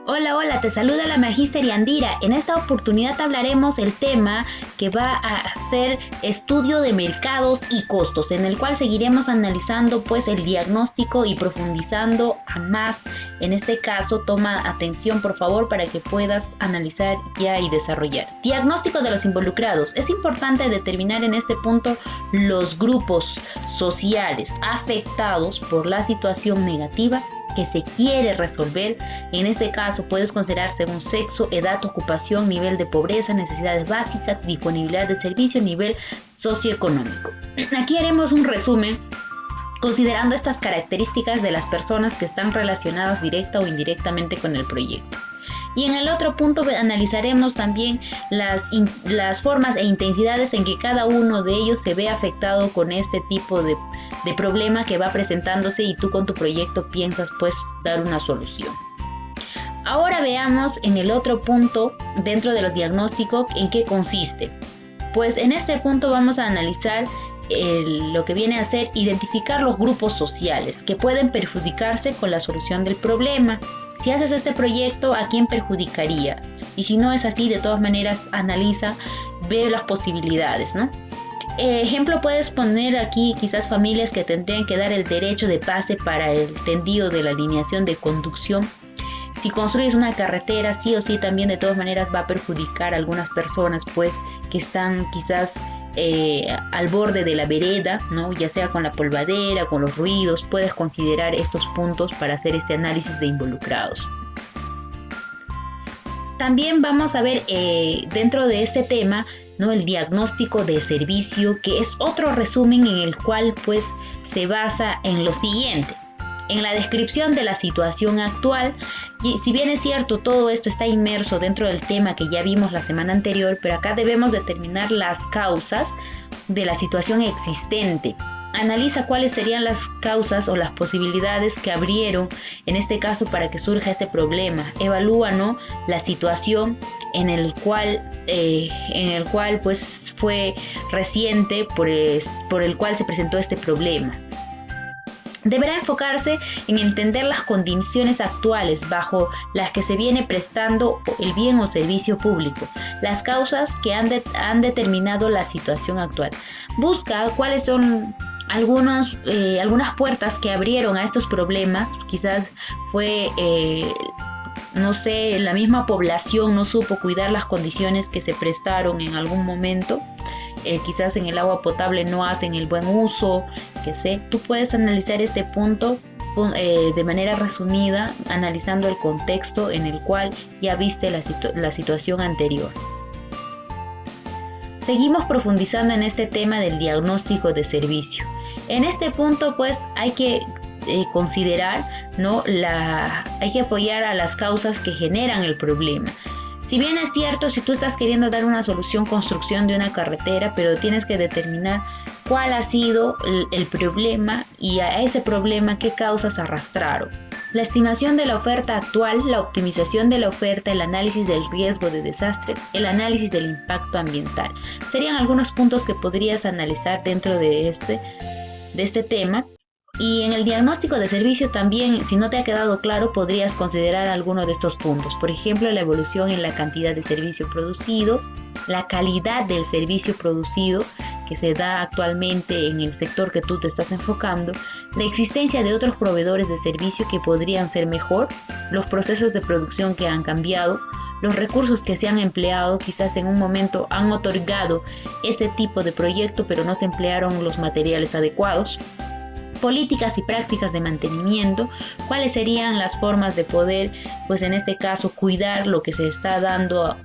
Hola, hola, te saluda la Magíster Yandira. En esta oportunidad hablaremos el tema que va a ser estudio de mercados y costos, en el cual seguiremos analizando pues el diagnóstico y profundizando a más. En este caso, toma atención por favor para que puedas analizar ya y desarrollar. Diagnóstico de los involucrados. Es importante determinar en este punto los grupos sociales afectados por la situación negativa que se quiere resolver. En este caso puedes considerar según sexo, edad, ocupación, nivel de pobreza, necesidades básicas, disponibilidad de servicio, nivel socioeconómico. Aquí haremos un resumen considerando estas características de las personas que están relacionadas directa o indirectamente con el proyecto. Y en el otro punto analizaremos también las formas e intensidades en que cada uno de ellos se ve afectado con este tipo de problema que va presentándose y tú con tu proyecto piensas pues dar una solución. Ahora veamos en el otro punto dentro de los diagnósticos en qué consiste. Pues en este punto vamos a analizar lo que viene a ser identificar los grupos sociales que pueden perjudicarse con la solución del problema. Si haces este proyecto, ¿a quién perjudicaría? Y si no es así, de todas maneras, analiza, ve las posibilidades, ¿no? Ejemplo, puedes poner aquí quizás familias que tendrían que dar el derecho de pase para el tendido de la alineación de conducción. Si construyes una carretera, sí o sí, también de todas maneras va a perjudicar a algunas personas, pues, que están quizás al borde de la vereda, ¿no? Ya sea con la polvadera, con los ruidos, puedes considerar estos puntos para hacer este análisis de involucrados. También vamos a ver dentro de este tema, ¿no? El diagnóstico de servicio, que es otro resumen en el cual pues se basa en lo siguiente. En la descripción de la situación actual, y si bien es cierto todo esto está inmerso dentro del tema que ya vimos la semana anterior, pero acá debemos determinar las causas de la situación existente. Analiza cuáles serían las causas o las posibilidades que abrieron en este caso para que surja ese problema. Evalúa, ¿no?, la situación en el cual pues fue reciente por el cual se presentó este problema. Deberá enfocarse en entender las condiciones actuales bajo las que se viene prestando el bien o servicio público, las causas que han determinado la situación actual. Busca cuáles son algunas puertas que abrieron a estos problemas. Quizás fue no sé, la misma población no supo cuidar las condiciones que se prestaron en algún momento. Quizás en el agua potable no hacen el buen uso, que sé. Tú puedes analizar este punto de manera resumida, analizando el contexto en el cual ya viste la situación anterior. Seguimos profundizando en este tema del diagnóstico de servicio. En este punto pues hay que considerar, ¿no?, hay que apoyar a las causas que generan el problema. Si bien es cierto, si tú estás queriendo dar una solución, construcción de una carretera, pero tienes que determinar cuál ha sido el problema y a ese problema qué causas arrastraron. La estimación de la oferta actual, la optimización de la oferta, el análisis del riesgo de desastres, el análisis del impacto ambiental. Serían algunos puntos que podrías analizar dentro de este tema. Y en el diagnóstico de servicio también, si no te ha quedado claro, podrías considerar alguno de estos puntos. Por ejemplo, la evolución en la cantidad de servicio producido, la calidad del servicio producido que se da actualmente en el sector que tú te estás enfocando, la existencia de otros proveedores de servicio que podrían ser mejor, los procesos de producción que han cambiado, los recursos que se han empleado. Quizás en un momento han otorgado ese tipo de proyecto, pero no se emplearon los materiales adecuados. Políticas y prácticas de mantenimiento, cuáles serían las formas de poder, pues en este caso, cuidar lo que se está dando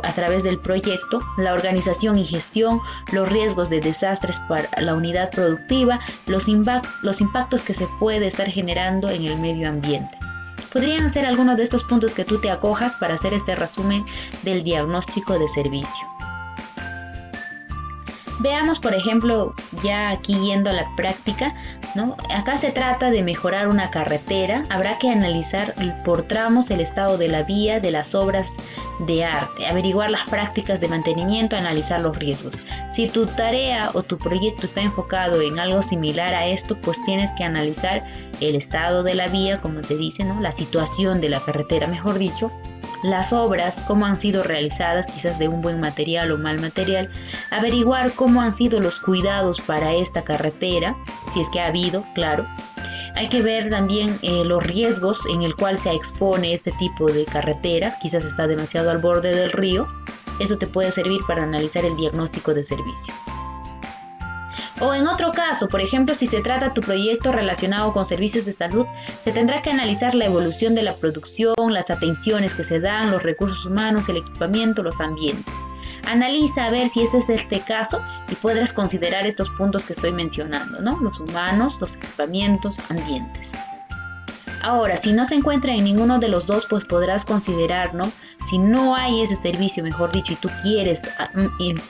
a través del proyecto, la organización y gestión, los riesgos de desastres para la unidad productiva, los impactos que se puede estar generando en el medio ambiente. Podrían ser algunos de estos puntos que tú te acojas para hacer este resumen del diagnóstico de servicio. Veamos, por ejemplo, ya aquí yendo a la práctica, ¿no? Acá se trata de mejorar una carretera. Habrá que analizar por tramos el estado de la vía, de las obras de arte, averiguar las prácticas de mantenimiento, analizar los riesgos. Si tu tarea o tu proyecto está enfocado en algo similar a esto, pues tienes que analizar el estado de la vía, como te dice, ¿no? La situación de la carretera, mejor dicho, las obras, cómo han sido realizadas, quizás de un buen material o mal material, averiguar cómo han sido los cuidados para esta carretera, si es que ha habido, claro. Hay que ver también los riesgos en el cual se expone este tipo de carretera, quizás está demasiado al borde del río. Eso te puede servir para analizar el diagnóstico de servicio. O en otro caso, por ejemplo, si se trata tu proyecto relacionado con servicios de salud, se tendrá que analizar la evolución de la producción, las atenciones que se dan, los recursos humanos, el equipamiento, los ambientes. Analiza a ver si ese es este caso y podrás considerar estos puntos que estoy mencionando, ¿no? Los humanos, los equipamientos, ambientes. Ahora, si no se encuentra en ninguno de los dos, pues podrás considerar, ¿no? Si no hay ese servicio, mejor dicho, y tú quieres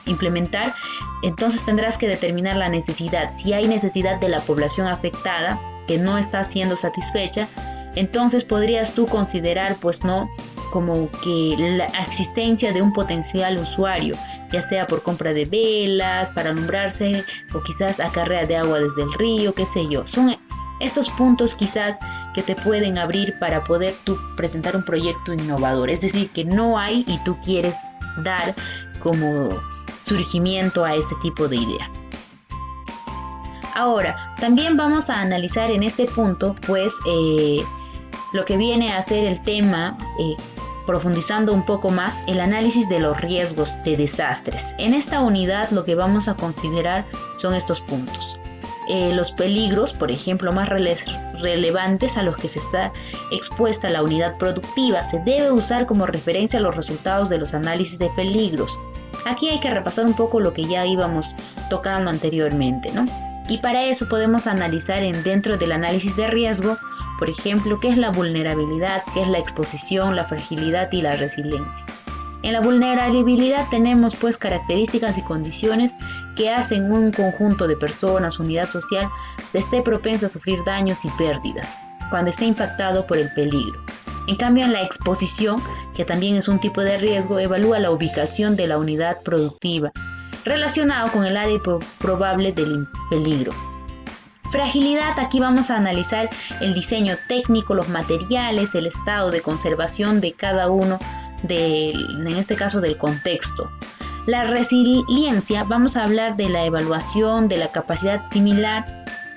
implementar, entonces tendrás que determinar la necesidad. Si hay necesidad de la población afectada que no está siendo satisfecha, entonces podrías tú considerar, pues no, como que la existencia de un potencial usuario, ya sea por compra de velas, para alumbrarse, o quizás acarrea de agua desde el río, qué sé yo. Son estos puntos quizás que te pueden abrir para poder tú presentar un proyecto innovador. Es decir, que no hay y tú quieres dar como surgimiento a este tipo de idea. Ahora, también vamos a analizar en este punto, pues, lo que viene a ser el tema, profundizando un poco más, el análisis de los riesgos de desastres. En esta unidad lo que vamos a considerar son estos puntos. Los peligros, por ejemplo, más relevantes a los que se está expuesta la unidad productiva, se debe usar como referencia los resultados de los análisis de peligros. Aquí hay que repasar un poco lo que ya íbamos tocando anteriormente, ¿no? Y para eso podemos analizar dentro del análisis de riesgo, por ejemplo, qué es la vulnerabilidad, qué es la exposición, la fragilidad y la resiliencia. En la vulnerabilidad tenemos pues características y condiciones que hacen un conjunto de personas, unidad social, esté propensa a sufrir daños y pérdidas cuando esté impactado por el peligro. En cambio, en la exposición, que también es un tipo de riesgo, evalúa la ubicación de la unidad productiva relacionado con el área probable del peligro. Fragilidad, aquí vamos a analizar el diseño técnico, los materiales, el estado de conservación de cada uno, en este caso del contexto. La resiliencia, vamos a hablar de la evaluación de la capacidad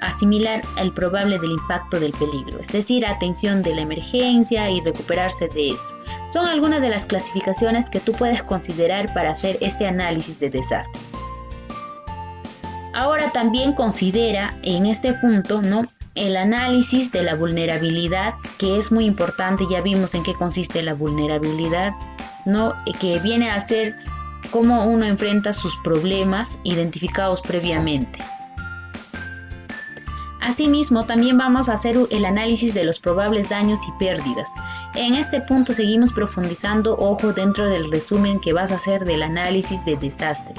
asimilar el probable del impacto del peligro, es decir, atención de la emergencia y recuperarse de esto. Son algunas de las clasificaciones que tú puedes considerar para hacer este análisis de desastre. Ahora también considera en este punto, ¿no?, el análisis de la vulnerabilidad, que es muy importante. Ya vimos en qué consiste la vulnerabilidad, ¿no?, que viene a ser cómo uno enfrenta sus problemas identificados previamente. Asimismo, también vamos a hacer el análisis de los probables daños y pérdidas. En este punto seguimos profundizando, ojo, dentro del resumen que vas a hacer del análisis de desastre.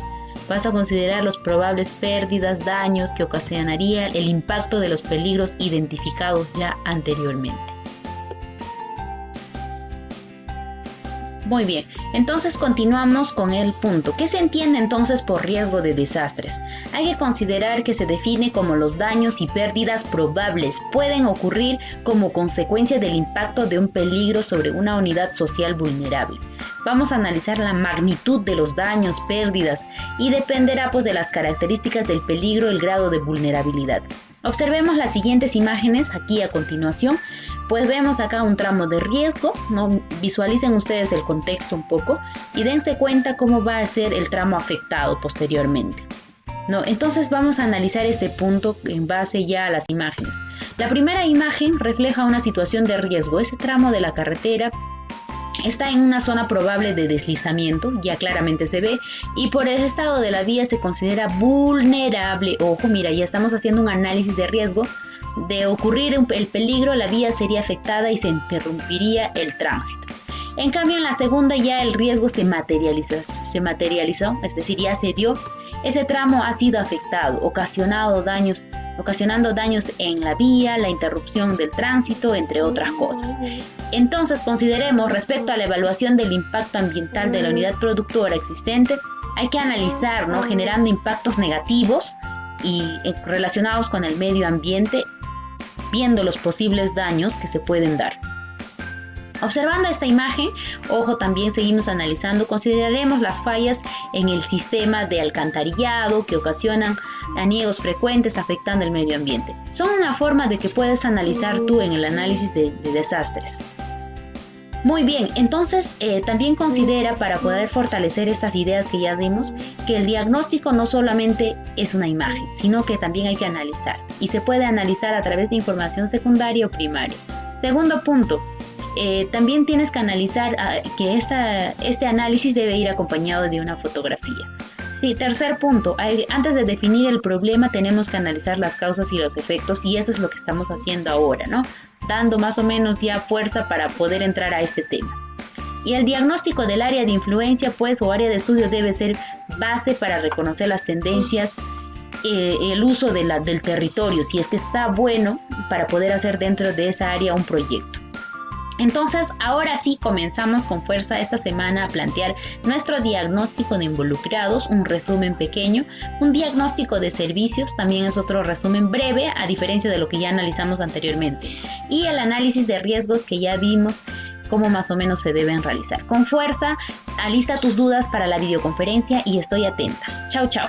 Vas a considerar los probables pérdidas, daños que ocasionaría el impacto de los peligros identificados ya anteriormente. Muy bien, entonces continuamos con el punto. ¿Qué se entiende entonces por riesgo de desastres? Hay que considerar que se define como los daños y pérdidas probables pueden ocurrir como consecuencia del impacto de un peligro sobre una unidad social vulnerable. Vamos a analizar la magnitud de los daños, pérdidas, y dependerá pues de las características del peligro, el grado de vulnerabilidad. Observemos las siguientes imágenes aquí a continuación. Pues vemos acá un tramo de riesgo, ¿no? Visualicen ustedes el contexto un poco y dense cuenta cómo va a ser el tramo afectado posteriormente, ¿no? Entonces vamos a analizar este punto en base ya a las imágenes. La primera imagen refleja una situación de riesgo. Ese tramo de la carretera está en una zona probable de deslizamiento, ya claramente se ve, y por el estado de la vía se considera vulnerable. Ojo, mira, ya estamos haciendo un análisis de riesgo. De ocurrir el peligro, la vía sería afectada y se interrumpiría el tránsito. En cambio, en la segunda ya el riesgo se materializó, es decir, ya se dio. Ese tramo ha sido afectado, ocasionado daños ocasionando daños en la vía, la interrupción del tránsito, entre otras cosas. Entonces, consideremos respecto a la evaluación del impacto ambiental de la unidad productora existente, hay que analizar, ¿no?, generando impactos negativos y relacionados con el medio ambiente, viendo los posibles daños que se pueden dar. Observando esta imagen, ojo, también seguimos analizando, consideraremos las fallas en el sistema de alcantarillado que ocasionan aniegos frecuentes afectando el medio ambiente. Son una forma de que puedes analizar tú en el análisis de desastres. Muy bien, entonces también considera, para poder fortalecer estas ideas que ya dimos, que el diagnóstico no solamente es una imagen, sino que también hay que analizar, y se puede analizar a través de información secundaria o primaria. Segundo punto, también tienes que analizar que este análisis debe ir acompañado de una fotografía. Sí, tercer punto, antes de definir el problema tenemos que analizar las causas y los efectos, y eso es lo que estamos haciendo ahora, ¿no? Dando más o menos ya fuerza para poder entrar a este tema. Y el diagnóstico del área de influencia, pues, o área de estudio debe ser base para reconocer las tendencias, el uso del territorio, si es que está bueno para poder hacer dentro de esa área un proyecto. Entonces, ahora sí comenzamos con fuerza esta semana a plantear nuestro diagnóstico de involucrados, un resumen pequeño, un diagnóstico de servicios, también es otro resumen breve, a diferencia de lo que ya analizamos anteriormente, y el análisis de riesgos que ya vimos cómo más o menos se deben realizar. Con fuerza, alista tus dudas para la videoconferencia y estoy atenta. Chao, chao.